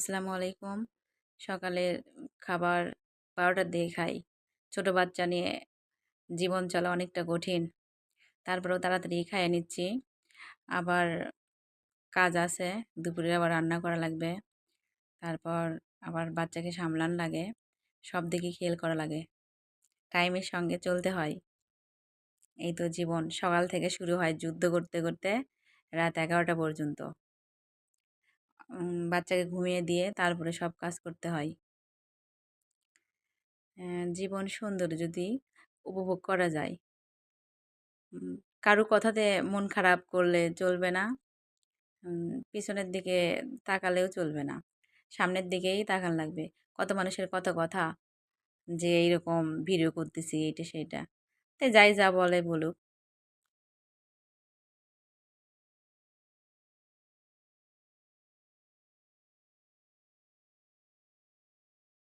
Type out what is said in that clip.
আসসালামু আলাইকুম। সকালের খাবার ১২টার দিকে খাই। ছোট বাচ্চা নিয়ে জীবন চলা অনেকটা কঠিন। তারপরেও তাড়াতাড়ি খাইয়ে নিচ্ছি। আবার কাজ আছে। দুপুরে আবার রান্না করা লাগবে। তারপর আবার বাচ্চাকে সামলান লাগে। সব দিকে খেয়াল করা লাগে। টাইমের সঙ্গে চলতে হয়। এই তো জীবন। সকাল থেকে শুরু হয় যুদ্ধ করতে, করতে রাত ১১টা পর্যন্ত। বাচ্চাকে ঘুমিয়ে দিয়ে তারপরে সব কাজ করতে হয়। জীবন সুন্দর যদি উপভোগ করা যায়। উম কারো কথাতে মন খারাপ করলে চলবে না। পিছনের দিকে তাকালেও চলবে না। সামনের দিকেই তাকান লাগবে। কত মানুষের কত কথা যে এইরকম ভিডিও করতেছি এইটা সেইটা। যাই যা বলে বলুক।